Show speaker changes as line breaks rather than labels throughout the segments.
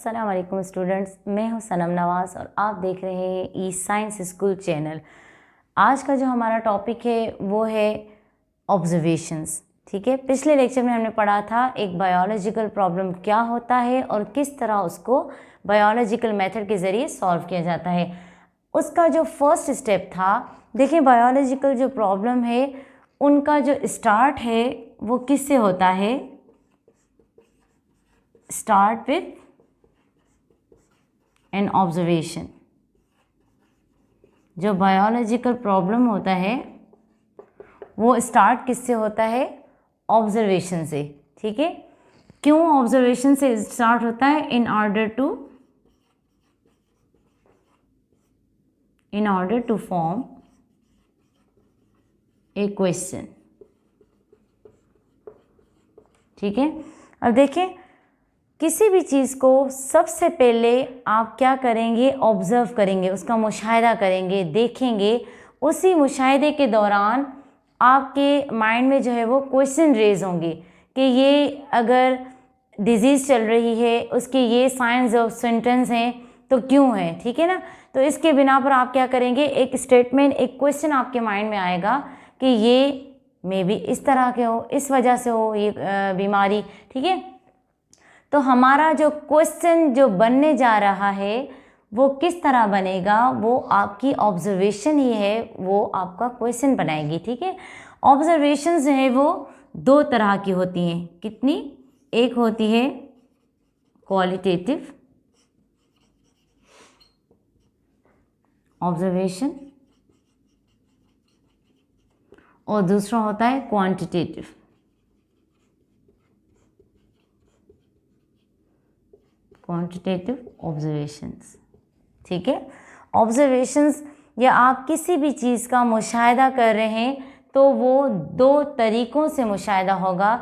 अस्सलाम वालेकुम स्टूडेंट्स, मैं हूं सनम नवाज़ और आप देख रहे हैं ई साइंस स्कूल चैनल। आज का जो हमारा टॉपिक है वो है ऑब्जर्वेशंस। ठीक है, पिछले लेक्चर में हमने पढ़ा था एक बायोलॉजिकल प्रॉब्लम क्या होता है और किस तरह उसको बायोलॉजिकल मेथड के ज़रिए सॉल्व किया जाता है। उसका जो फर्स्ट स्टेप था, देखिए बायोलॉजिकल जो प्रॉब्लम है उनका जो स्टार्ट है वो किससे होता है? Start with an observation. जो बायोलॉजिकल प्रॉब्लम होता है वो स्टार्ट किससे होता है? ऑब्जर्वेशन से। ठीक है, क्यों ऑब्जर्वेशन से स्टार्ट होता है? In order to form a question. ठीक है, अब देखें किसी भी चीज़ को सबसे पहले आप क्या करेंगे? ऑब्जर्व करेंगे, उसका मुशाहिदा करेंगे, देखेंगे। उसी मुशाहिदे के दौरान आपके माइंड में जो है वो क्वेश्चन रेज होंगे कि ये अगर डिजीज़ चल रही है, उसके ये साइंस ऑफ सिम्टम्स हैं तो क्यों है? ठीक है ना। तो इसके बिना पर आप क्या करेंगे? एक स्टेटमेंट, एक क्वेश्चन आपके माइंड में आएगा कि ये मे बी इस तरह के हो, इस वजह से हो ये बीमारी। ठीक है, तो हमारा जो क्वेश्चन जो बनने जा रहा है वो किस तरह बनेगा? वो आपकी ऑब्जर्वेशन ही है, वो आपका क्वेश्चन बनाएगी। ठीक है, ऑब्जर्वेशंस जो है वो दो तरह की होती हैं। कितनी? एक होती है क्वालिटेटिव ऑब्जर्वेशन और दूसरा होता है क्वांटिटेटिव। Quantitative observations. ठीक है, ऑब्जर्वेशंस या आप किसी भी चीज़ का मुशाहिदा कर रहे हैं तो वो दो तरीक़ों से मुशाहिदा होगा।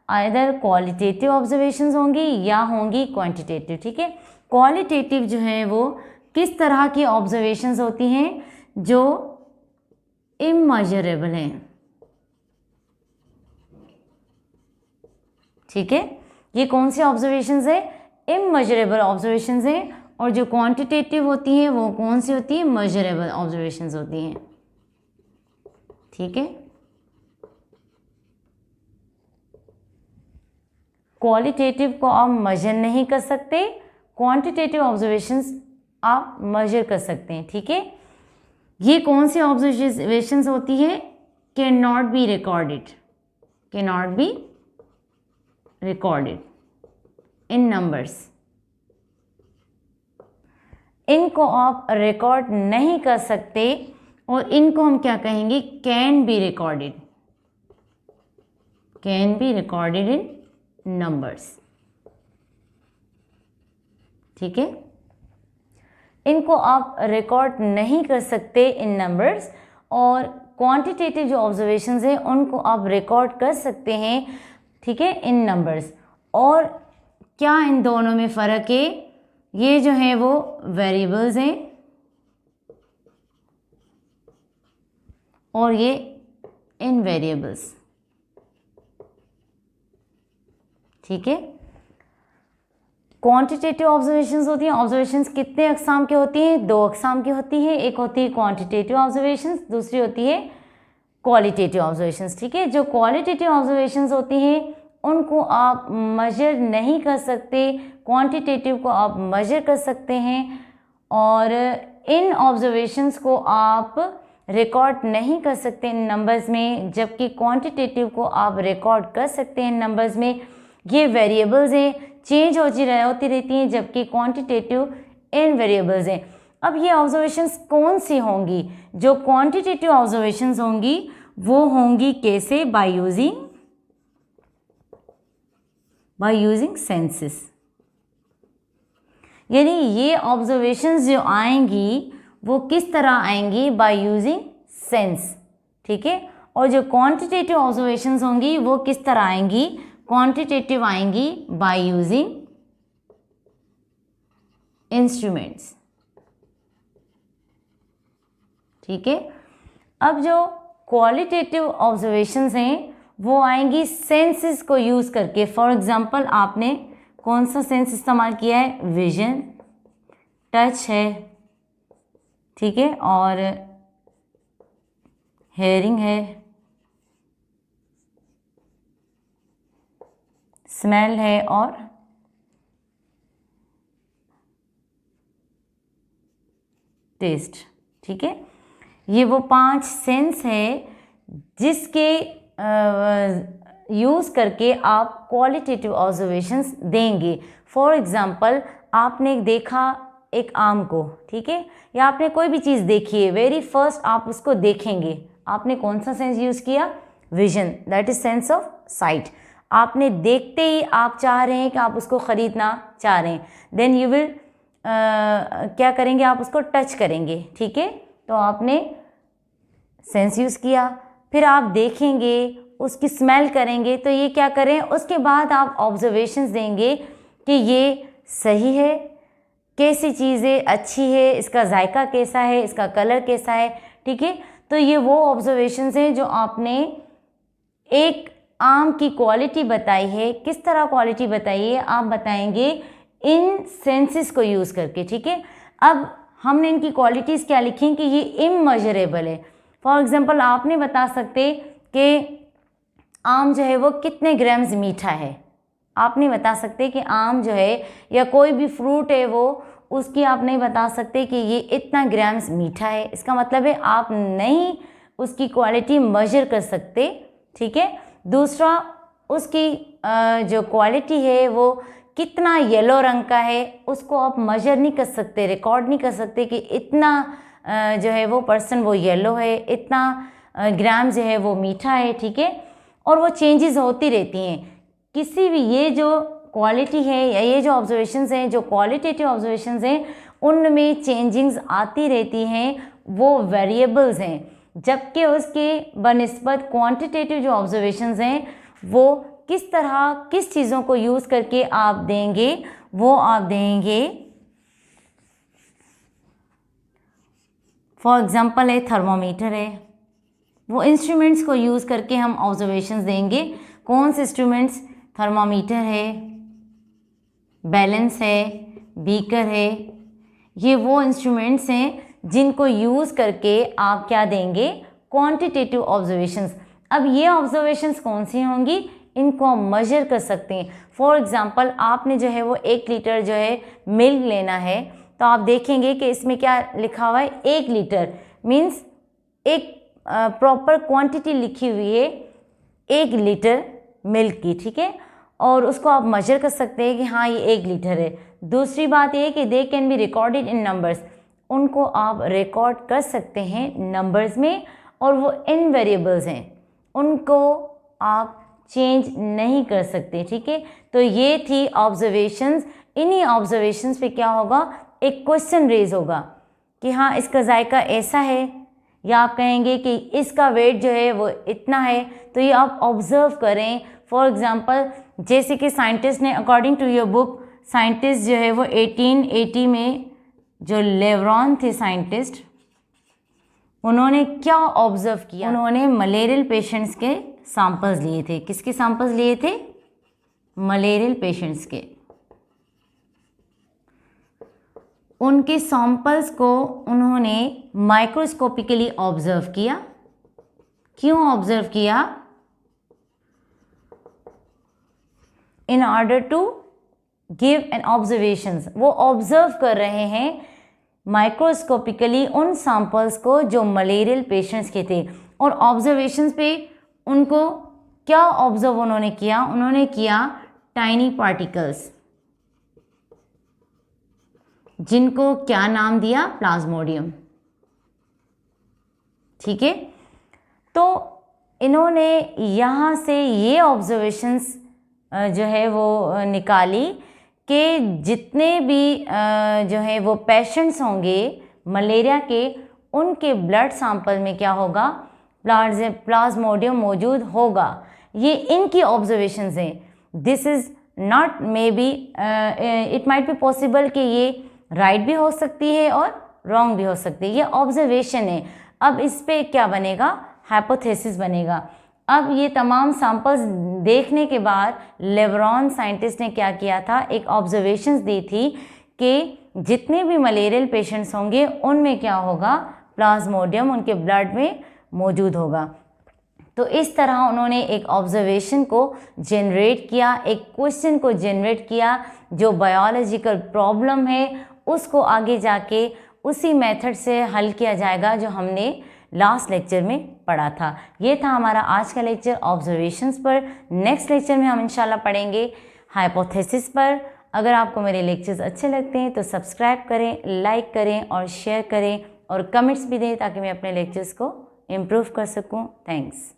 आइदर क्वालिटेटिव ऑब्जर्वेशंस होंगी या होंगी क्वांटिटेटिव। ठीक है, क्वालिटेटिव जो है वो किस तरह की ऑब्जर्वेशंस होती हैं? जो इमेजरेबल हैं। ठीक है, ये कौन सी ऑब्जर्वेशंस है? इमेजरेबल ऑब्जर्वेशंस हैं। और जो क्वांटिटेटिव होती हैं वो कौन सी होती है? मेजरेबल ऑब्जर्वेशंस होती हैं। ठीक है, क्वालिटेटिव को आप मेजर नहीं कर सकते, क्वांटिटेटिव ऑब्जर्वेशंस आप मेजर कर सकते हैं। ठीक है, ये कौन सी ऑब्जर्वेशंस होती है? Can not be recorded, can not be recorded in numbers. इनको आप रिकॉर्ड नहीं कर सकते और इनको हम क्या कहेंगे? Can be recorded, can be recorded in numbers. ठीक है, इनको आप रिकॉर्ड नहीं कर सकते इन नंबर्स। और क्वांटिटेटिव जो ऑब्जर्वेशंस हैं उनको आप रिकॉर्ड कर सकते हैं। ठीक है, इन नंबर्स। और क्या इन दोनों में फ़र्क है? ये जो है वो वेरिएबल्स हैं और ये इन वेरिएबल्स। ठीक है, क्वांटिटेटिव ऑब्जर्वेशंस होती हैं। ऑब्जर्वेशंस कितने अक़साम की होती हैं? दो अक़साम की होती हैं। एक होती है क्वांटिटेटिव ऑब्जर्वेशंस, दूसरी होती है क्वालिटेटिव ऑब्जर्वेशंस। ठीक है, जो क्वालिटेटिव ऑब्जर्वेशंस होती हैं उनको आप मेजर नहीं कर सकते, क्वांटिटेटिव को आप मेजर कर सकते हैं। और इन ऑब्जर्वेशंस को आप रिकॉर्ड नहीं कर सकते इन नंबर्स में, जबकि क्वांटिटेटिव को आप रिकॉर्ड कर सकते हैं इन नंबर्स में। ये वेरिएबल्स हैं, चेंज होती रहती हैं, जबकि क्वांटिटेटिव इन वेरिएबल्स हैं। अब ये ऑब्जर्वेशंस कौन सी होंगी? जो क्वांटिटेटिव ऑब्जर्वेशंस होंगी वो होंगी कैसे? By using senses. यानी ये ऑब्जर्वेशंस जो आएंगी वो किस तरह आएंगी? By using sense. ठीक है, और जो क्वांटिटेटिव ऑब्जर्वेशंस होंगी वो किस तरह आएंगी? क्वांटिटेटिव आएंगी बाय यूजिंग इंस्ट्रूमेंट्स। ठीक है, अब जो क्वालिटेटिव ऑब्जर्वेशंस हैं वो आएंगी सेंसेस को यूज़ करके। फॉर एग्जांपल आपने कौन सा सेंस इस्तेमाल किया है? विजन, टच है, ठीक है, और हेयरिंग है, स्मेल है और टेस्ट, ठीक है। ये वो 5 सेंस है जिसके यूज़ करके आप क्वालिटेटिव ऑब्जर्वेशंस देंगे। फॉर एग्जांपल, आपने देखा एक आम को, ठीक है, या आपने कोई भी चीज़ देखी है, वेरी फर्स्ट आप उसको देखेंगे, आपने कौन सा सेंस यूज़ किया? Vision, that is sense of site. आपने देखते ही आप चाह रहे हैं कि आप उसको ख़रीदना चाह रहे हैं, देन यू विल क्या करेंगे? आप उसको टच करेंगे, ठीक है, तो आपने सेंस यूज़ किया। फिर आप देखेंगे, उसकी स्मेल करेंगे, तो ये क्या करें? उसके बाद आप ऑब्जर्वेशंस देंगे कि ये सही है, कैसी चीज़ें अच्छी है, इसका जायका कैसा है, इसका कलर कैसा है, ठीक है। तो ये वो ऑब्जर्वेशंस हैं जो आपने एक आम की क्वालिटी बताई है। किस तरह क्वालिटी बताई है? आप बताएंगे इन सेंसेस को यूज़ करके, ठीक है। अब हमने इनकी क्वालिटीज़ क्या लिखी कि ये इममेजरेबल है। फॉर एग्जांपल, आपने बता सकते कि आम जो है वो कितने ग्राम्स मीठा है। आप नहीं बता सकते कि आम जो है या कोई भी फ्रूट है वो उसकी आप नहीं बता सकते कि ये इतना ग्राम्स मीठा है। इसका मतलब है आप नहीं उसकी क्वालिटी मेजर कर सकते, ठीक है। दूसरा, उसकी जो क्वालिटी है वो कितना येलो रंग का है, उसको आप मेजर नहीं कर सकते, रिकॉर्ड नहीं कर सकते कि इतना जो है वो पर्सन वो येलो है, इतना ग्राम जो है वो मीठा है, ठीक है। और वो चेंजेस होती रहती हैं। किसी भी ये जो क्वालिटी है या ये जो ऑब्जर्वेशंस हैं, जो क्वालिटेटिव ऑब्जर्वेशंस हैं, उनमें चेंजिंग्स आती रहती हैं, वो वेरिएबल्स हैं। जबकि उसके बनिस्बत क्वांटिटेटिव जो ऑब्जर्वेशंस हैं वो किस तरह किस चीज़ों को यूज़ करके आप देंगे, वो आप देंगे। फॉर एग्जांपल है थर्मोमीटर है, वो इंस्ट्रूमेंट्स को यूज़ करके हम ऑब्जर्वेशंस देंगे। कौन से इंस्ट्रूमेंट्स? थर्मोमीटर है, बैलेंस है, बीकर है। ये वो इंस्ट्रूमेंट्स हैं जिनको यूज़ करके आप क्या देंगे? Quantitative observations. अब ये ऑब्जर्वेशंस कौन सी होंगी? इनको आप मेजर कर सकते हैं। फॉर एग्जांपल, आपने जो है वो 1 लीटर जो है मिल्क लेना है, तो आप देखेंगे कि इसमें क्या लिखा हुआ है? 1 लीटर मीन्स एक प्रॉपर क्वांटिटी लिखी हुई है 1 लीटर मिल्क की, ठीक है। और उसको आप मेजर कर सकते हैं कि हाँ ये 1 लीटर है। दूसरी बात ये है कि they can be recorded in numbers, उनको आप रिकॉर्ड कर सकते हैं नंबर्स में, और वो इन वेरिएबल्स हैं, उनको आप चेंज नहीं कर सकते, ठीक है। तो ये थी ऑब्जर्वेशंस। इन्हीं ऑब्जर्वेशंस पे क्या होगा? एक क्वेश्चन रेज होगा कि हाँ इसका जायका ऐसा है, या आप कहेंगे कि इसका वेट जो है वो इतना है। तो ये आप ऑब्जर्व करें। फॉर एग्जांपल, जैसे कि साइंटिस्ट ने according to your book, scientist जो है वो 1880 में जो लेवरॉन थे साइंटिस्ट, उन्होंने क्या ऑब्जर्व किया? उन्होंने मलेरियल पेशेंट्स के सैंपल्स लिए थे। किसके सैंपल्स लिए थे? मलेरियल पेशेंट्स के। उनके सैंपल्स को उन्होंने माइक्रोस्कोपिकली ऑब्जर्व किया। क्यों ऑब्जर्व किया? In order to give an observations. वो ऑब्जर्व कर रहे हैं माइक्रोस्कोपिकली उन सैंपल्स को जो मलेरियल पेशेंट्स के थे। और ऑब्जर्वेशंस पे उनको क्या ऑब्जर्व उन्होंने किया? उन्होंने किया टाइनी पार्टिकल्स, जिनको क्या नाम दिया? प्लाज्मोडियम, ठीक है। तो इन्होंने यहाँ से ये ऑब्जर्वेशंस जो है वो निकाली कि जितने भी जो है वो पेशेंट्स होंगे मलेरिया के, उनके ब्लड सैंपल में क्या होगा? प्लाज्मोडियम मौजूद होगा। ये इनकी ऑब्जर्वेशंस हैं। This is not may be, it might be possible कि ये राइट भी हो सकती है और रॉन्ग भी हो सकती है। ये ऑब्जर्वेशन है। अब इस पे क्या बनेगा? हाइपोथेसिस बनेगा। अब ये तमाम सैंपल्स देखने के बाद लेब्रॉन साइंटिस्ट ने क्या किया था, एक ऑब्जर्वेशंस दी थी कि जितने भी मलेरियल पेशेंट्स होंगे उनमें क्या होगा, प्लाज्मोडियम उनके ब्लड में मौजूद होगा। तो इस तरह उन्होंने एक ऑब्जर्वेशन को जनरेट किया, एक क्वेश्चन को जनरेट किया, जो बायोलॉजिकल प्रॉब्लम है उसको आगे जाके उसी मेथड से हल किया जाएगा जो हमने लास्ट लेक्चर में पढ़ा था। ये था हमारा आज का लेक्चर ऑब्जर्वेशंस पर। नेक्स्ट लेक्चर में हम इंशाल्लाह पढ़ेंगे हाइपोथेसिस पर। अगर आपको मेरे लेक्चर्स अच्छे लगते हैं तो सब्सक्राइब करें, लाइक करें और शेयर करें और कमेंट्स भी दें ताकि मैं अपने लेक्चर्स को इम्प्रूव कर सकूं। थैंक्स।